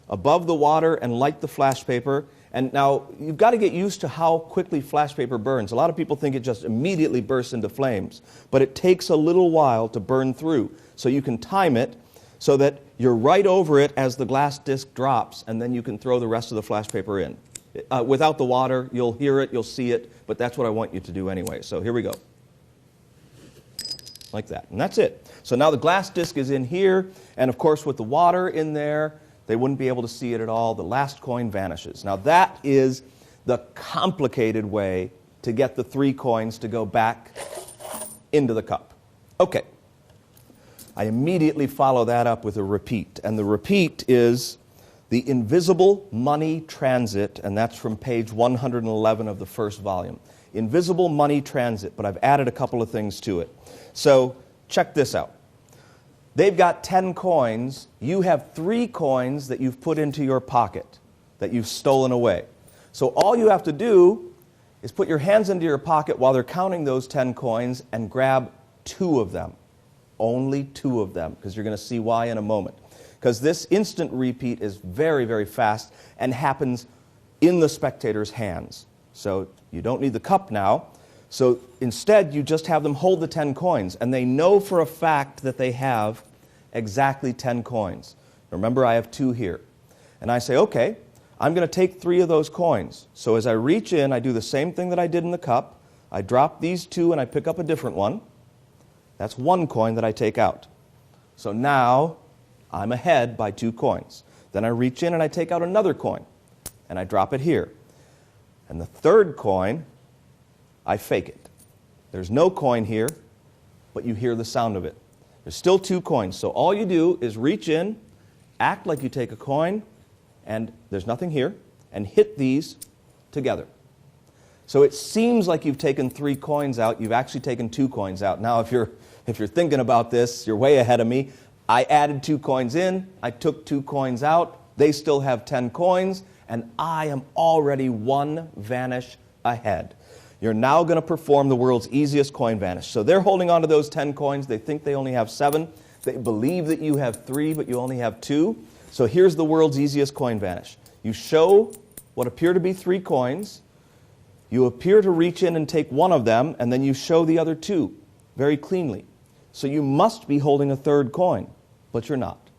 above the water and light the flash paper. And now, you've got to get used to how quickly flash paper burns. A lot of people think it just immediately bursts into flames, but it takes a little while to burn through. So you can time it so that you're right over it as the glass disc drops, and then you can throw the rest of the flash paper in. Without the water, you'll hear it, you'll see it, but that's what I want you to do anyway. So here we go. Like that. And that's it. So now the glass disc is in here, and of course with the water in there, they wouldn't be able to see it at all. The last coin vanishes. Now that is the complicated way to get the 3 coins to go back into the cup. Okay. I immediately follow that up with a repeat. And the repeat is the invisible money transit, and that's from page 111 of the first volume. Invisible money transit, but I've added a couple of things to it. So check this out. They've got 10 coins. You have 3 coins that you've put into your pocket, that you've stolen away. So all you have to do is put your hands into your pocket while they're counting those 10 coins and grab 2 of them. Only 2 of them, because you're going to see why in a moment. Because this instant repeat is very, very fast and happens in the spectator's hands. So you don't need the cup now. So instead, you just have them hold the 10 coins, and they know for a fact that they have exactly 10 coins. Remember, I have 2 here. And I say, okay, I'm going to take 3 of those coins. So as I reach in, I do the same thing that I did in the cup. I drop these 2 and I pick up a different one. That's 1 coin that I take out. So now I'm ahead by 2 coins. Then I reach in and I take out another coin, and I drop it here. And the 3rd coin, I fake it. There's no coin here, but you hear the sound of it. There's still 2 coins. So all you do is reach in, act like you take a coin, and there's nothing here, and hit these together. So it seems like you've taken 3 coins out. You've actually taken 2 coins out. Now, if you're thinking about this, you're way ahead of me. I added 2 coins in. I took 2 coins out. They still have 10 coins, and I am already 1 vanish ahead. You're now going to perform the world's easiest coin vanish. So they're holding on to those 10 coins. They think they only have 7. They believe that you have 3, but you only have 2. So here's the world's easiest coin vanish. You show what appear to be 3 coins. You appear to reach in and take 1 of them, and then you show the other 2 very cleanly. So you must be holding a 3rd coin, but you're not.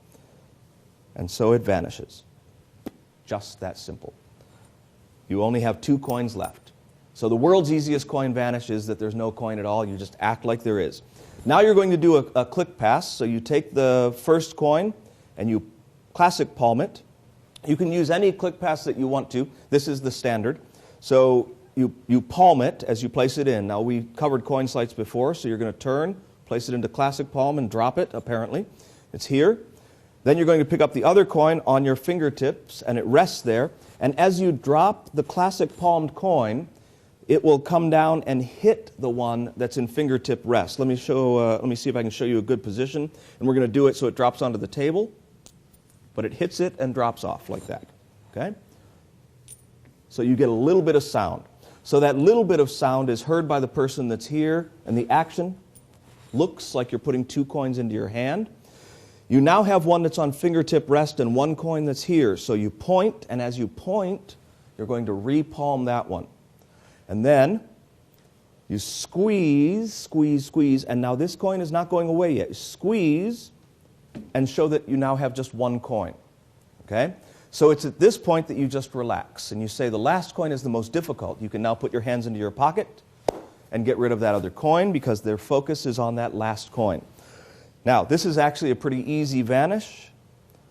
And so it vanishes. Just that simple. You only have 2 coins left. So the world's easiest coin vanish is that there's no coin at all. You just act like there is. Now you're going to do a click pass. So you take the first coin and you classic palm it. You can use any click pass that you want to. This is the standard. So you palm it as you place it in. Now we covered coin slides before, so you're going to turn, place it into classic palm and drop it, apparently. It's here. Then you're going to pick up the other coin on your fingertips, and it rests there. And as you drop the classic palmed coin, it will come down and hit the one that's in fingertip rest. Let me see if I can show you a good position. And we're going to do it so it drops onto the table, but it hits it and drops off like that. Okay? So you get a little bit of sound. So that little bit of sound is heard by the person that's here, and the action looks like you're putting 2 coins into your hand. You now have one that's on fingertip rest and 1 coin that's here. So you point, and as you point, you're going to re-palm that one. And then you squeeze, squeeze, squeeze, and now this coin is not going away yet. Squeeze and show that you now have just 1 coin. Okay? So it's at this point that you just relax, and you say the last coin is the most difficult. You can now put your hands into your pocket and get rid of that other coin because their focus is on that last coin. Now, this is actually a pretty easy vanish.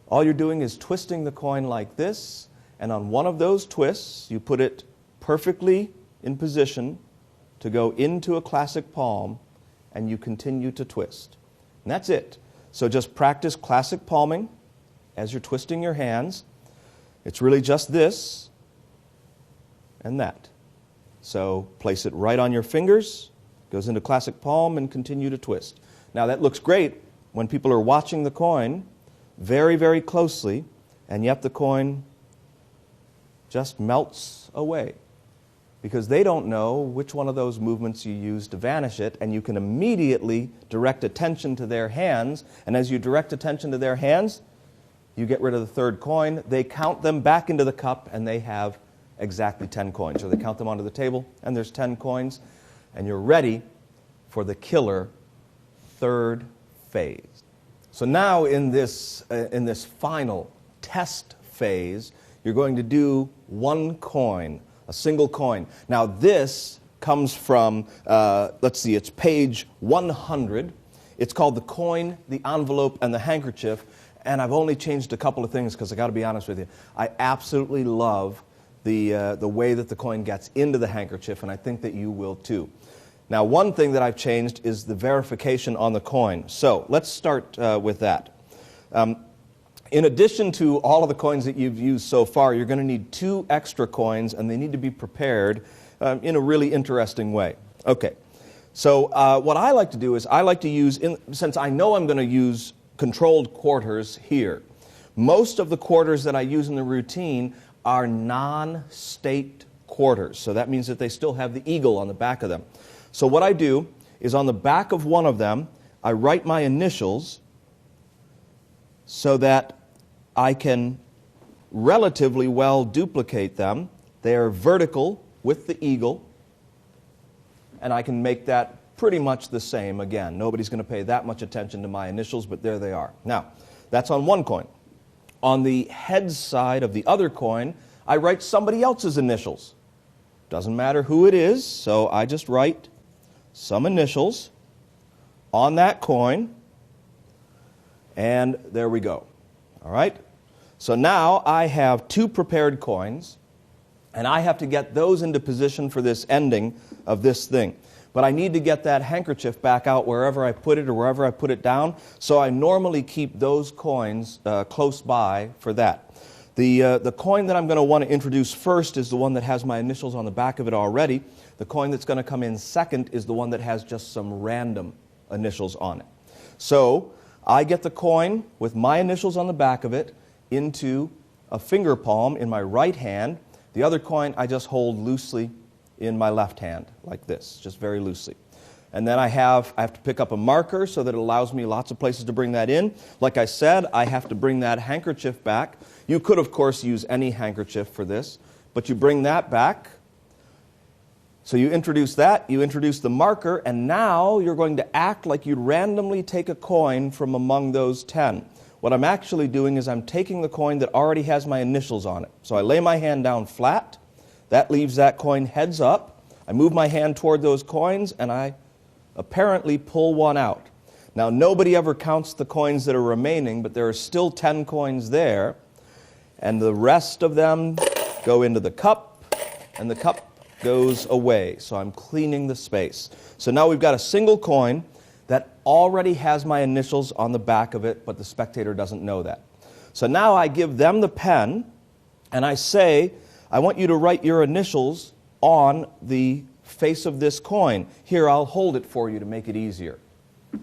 All you're doing is twisting the coin like this, and on one of those twists, you put it perfectly in position to go into a classic palm, and you continue to twist. And that's it. So just practice classic palming as you're twisting your hands. It's really just this and that. So place it right on your fingers, goes into classic palm, and continue to twist. Now that looks great when people are watching the coin very, very closely, and yet the coin just melts away. Because they don't know which one of those movements you use to vanish it, and you can immediately direct attention to their hands. And as you direct attention to their hands, you get rid of the third coin. They count them back into the cup, and they have exactly 10 coins. So they count them onto the table, and there's 10 coins, and you're ready for the killer third phase. So now in this final test phase, you're going to do one coin, a single coin. Now this comes from, let's see, it's page 100. It's called The Coin, the Envelope, and the Handkerchief. And I've only changed a couple of things because I got to be honest with you. I absolutely love the way that the coin gets into the handkerchief, and I think that you will too. Now, one thing that I've changed is the verification on the coin. So let's start with that. In addition to all of the coins that you've used so far, you're going to need 2 extra coins, and they need to be prepared in a really interesting way. Okay, so what I like to do is I like to use, since I know I'm going to use controlled quarters here, most of the quarters that I use in the routine are non-staked quarters. So that means that they still have the eagle on the back of them. So what I do is on the back of one of them, I write my initials so that I can relatively well duplicate them. They are vertical with the eagle, and I can make that pretty much the same again. Nobody's going to pay that much attention to my initials, but there they are. Now, that's on one coin. On the head side of the other coin, I write somebody else's initials. Doesn't matter who it is, so I just write some initials on that coin, and there we go. All right? So now I have 2 prepared coins, and I have to get those into position for this ending of this thing. But I need to get that handkerchief back out wherever I put it or wherever I put it down, so I normally keep those coins close by for that. The coin that I'm going to want to introduce first is the one that has my initials on the back of it already. The coin that's going to come in second is the one that has just some random initials on it. So I get the coin with my initials on the back of it into a finger palm in my right hand. The other coin I just hold loosely in my left hand, like this, just very loosely. And then I have to pick up a marker so that it allows me lots of places to bring that in. Like I said, I have to bring that handkerchief back. You could, of course, use any handkerchief for this, but you bring that back. So you introduce that, you introduce the marker, and now you're going to act like you'd randomly take a coin from among those 10. What I'm actually doing is I'm taking the coin that already has my initials on it. So I lay my hand down flat. That leaves that coin heads up. I move my hand toward those coins, and I apparently pull one out. Now, nobody ever counts the coins that are remaining, but there are still 10 coins there, and the rest of them go into the cup, and the cup goes away. So I'm cleaning the space. So now we've got a single coin that already has my initials on the back of it, but the spectator doesn't know that. So now I give them the pen, and I say, I want you to write your initials on the face of this coin. Here, I'll hold it for you to make it easier.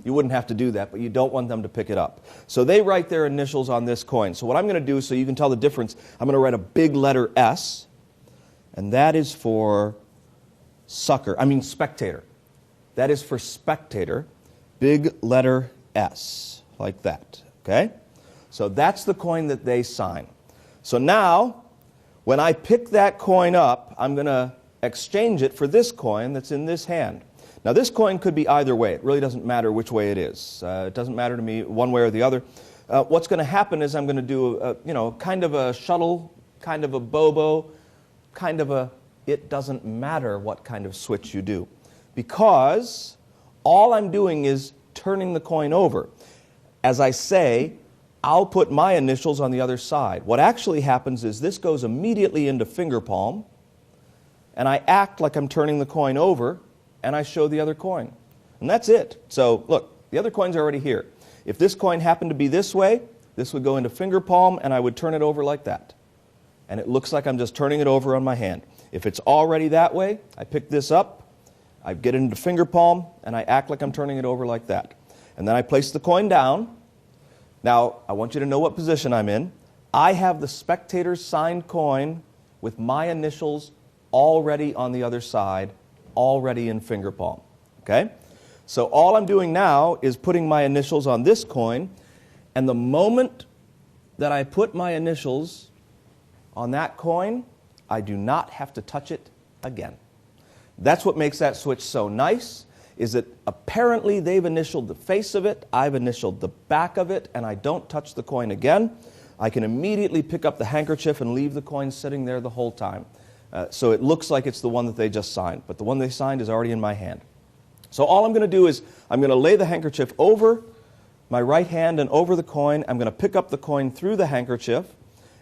You wouldn't have to do that, but you don't want them to pick it up. So they write their initials on this coin. So what I'm going to do, so you can tell the difference, I'm going to write a big letter S, and that is for spectator. That is for spectator, big letter S, like that, okay? So that's the coin that they sign. So now, when I pick that coin up, I'm going to exchange it for this coin that's in this hand. Now, this coin could be either way. It really doesn't matter which way it is. It doesn't matter to me one way or the other. What's going to happen is I'm going to do kind of a shuttle, kind of a bobo, kind of a it doesn't matter what kind of switch you do. Because all I'm doing is turning the coin over. As I say, I'll put my initials on the other side. What actually happens is this goes immediately into finger palm, and I act like I'm turning the coin over, and I show the other coin. And that's it. So, look, the other coin's already here. If this coin happened to be this way, this would go into finger palm, and I would turn it over like that. And it looks like I'm just turning it over on my hand. If it's already that way, I pick this up, I get it into finger palm, and I act like I'm turning it over like that. And then I place the coin down. Now, I want you to know what position I'm in. I have the spectator's signed coin with my initials already on the other side, already in finger palm. Okay? So all I'm doing now is putting my initials on this coin, and the moment that I put my initials on that coin, I do not have to touch it again. That's what makes that switch so nice, is that apparently they've initialed the face of it, I've initialed the back of it, and I don't touch the coin again. I can immediately pick up the handkerchief and leave the coin sitting there the whole time. So it looks like it's the one that they just signed, but the one they signed is already in my hand. So all I'm going to do is I'm going to lay the handkerchief over my right hand and over the coin. I'm going to pick up the coin through the handkerchief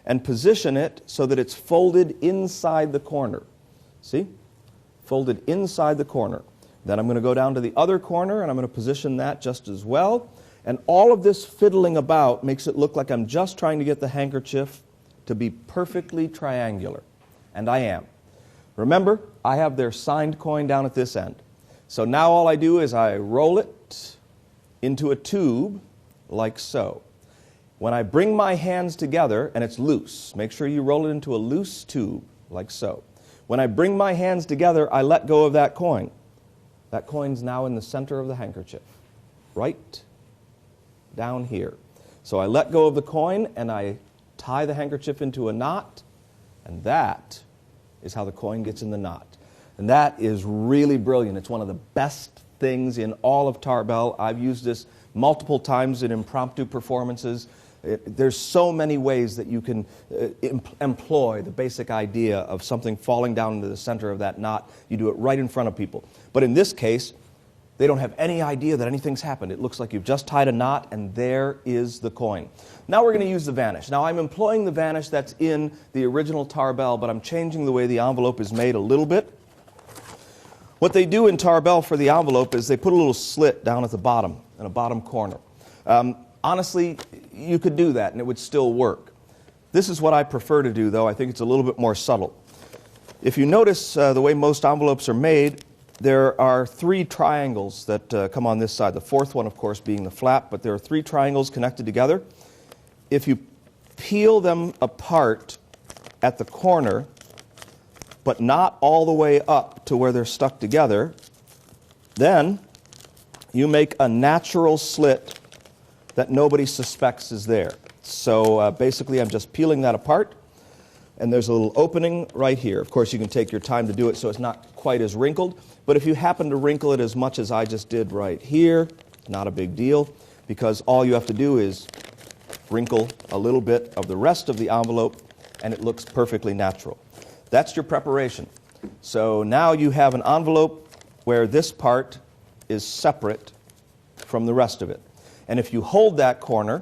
and position it so that it's folded inside the corner. See? Folded inside the corner. Then I'm going to go down to the other corner and I'm going to position that just as well. And all of this fiddling about makes it look like I'm just trying to get the handkerchief to be perfectly triangular. And I am. Remember, I have their signed coin down at this end. So now all I do is I roll it into a tube like so. When I bring my hands together, and it's loose, make sure you roll it into a loose tube like so. When I bring my hands together, I let go of that coin. That coin's now in the center of the handkerchief, right down here. So I let go of the coin and I tie the handkerchief into a knot, and that is how the coin gets in the knot. And that is really brilliant. It's one of the best things in all of Tarbell. I've used this multiple times in impromptu performances. There's so many ways that you can employ the basic idea of something falling down into the center of that knot. You do it right in front of people. But in this case, they don't have any idea that anything's happened. It looks like you've just tied a knot, and there is the coin. Now we're going to use the vanish. Now I'm employing the vanish that's in the original Tarbell, but I'm changing the way the envelope is made a little bit. What they do in Tarbell for the envelope is they put a little slit down at the bottom, in a bottom corner. Honestly, you could do that and it would still work. This is what I prefer to do, though. I think it's a little bit more subtle. If you notice the way most envelopes are made, there are 3 triangles that come on this side. The fourth one, of course, being the flap, but there are 3 triangles connected together. If you peel them apart at the corner, but not all the way up to where they're stuck together, then you make a natural slit that nobody suspects is there. So basically I'm just peeling that apart, and there's a little opening right here. Of course, you can take your time to do it so it's not quite as wrinkled, but if you happen to wrinkle it as much as I just did right here, not a big deal, because all you have to do is wrinkle a little bit of the rest of the envelope, and it looks perfectly natural. That's your preparation. So now you have an envelope where this part is separate from the rest of it. And if you hold that corner,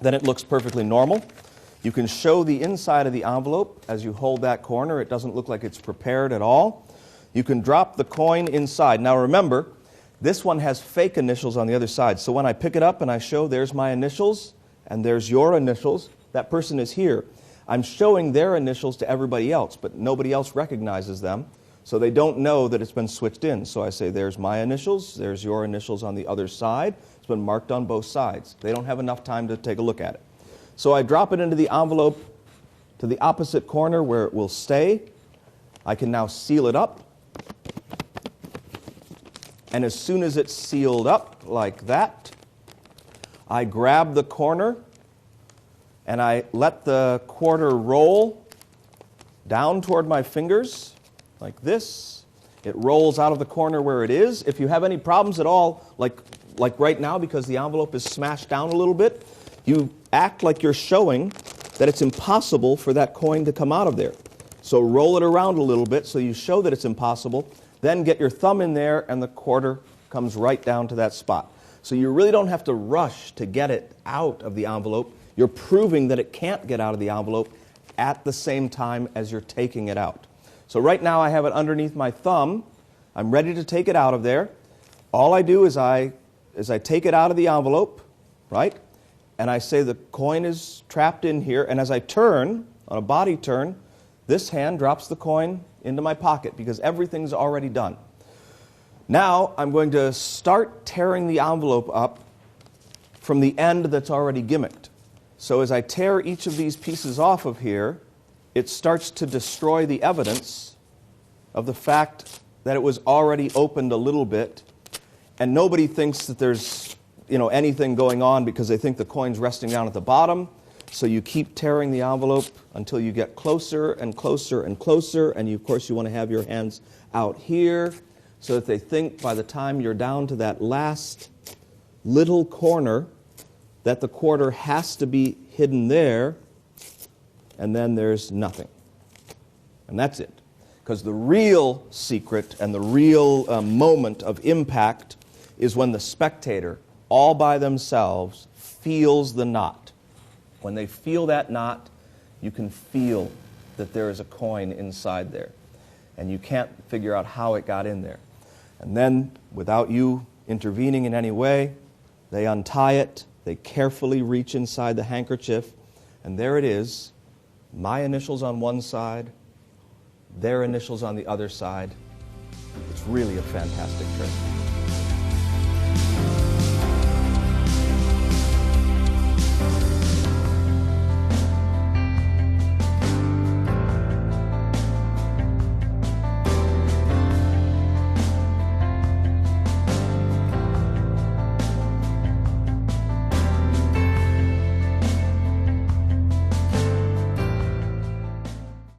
then it looks perfectly normal. You can show the inside of the envelope as you hold that corner. It doesn't look like it's prepared at all. You can drop the coin inside. Now remember, this one has fake initials on the other side. So when I pick it up and I show there's my initials and there's your initials, that person is here. I'm showing their initials to everybody else, but nobody else recognizes them, so they don't know that it's been switched in. So I say, there's my initials, there's your initials on the other side. It's been marked on both sides. They don't have enough time to take a look at it. So I drop it into the envelope to the opposite corner where it will stay. I can now seal it up. And as soon as it's sealed up like that, I grab the corner and I let the quarter roll down toward my fingers like this. It rolls out of the corner where it is. If you have any problems at all, like right now, because the envelope is smashed down a little bit, you act like you're showing that it's impossible for that coin to come out of there. So roll it around a little bit so you show that it's impossible. Then get your thumb in there and the quarter comes right down to that spot. So you really don't have to rush to get it out of the envelope. You're proving that it can't get out of the envelope at the same time as you're taking it out. So right now I have it underneath my thumb. I'm ready to take it out of there. All I do is I take it out of the envelope, right? And I say the coin is trapped in here. And as I turn, on a body turn, this hand drops the coin into my pocket because everything's already done. Now I'm going to start tearing the envelope up from the end that's already gimmicked. So as I tear each of these pieces off of here, it starts to destroy the evidence of the fact that it was already opened a little bit, and nobody thinks that there's anything going on because they think the coin's resting down at the bottom. So you keep tearing the envelope until you get closer and closer and closer, and of course you want to have your hands out here so that they think by the time you're down to that last little corner that the quarter has to be hidden there, and then there's nothing. And that's it. Because the real secret and the real moment of impact is when the spectator, all by themselves, feels the knot. When they feel that knot, you can feel that there is a coin inside there. And you can't figure out how it got in there. And then, without you intervening in any way, they untie it, they carefully reach inside the handkerchief, and there it is, my initials on one side, their initials on the other side. It's really a fantastic trick.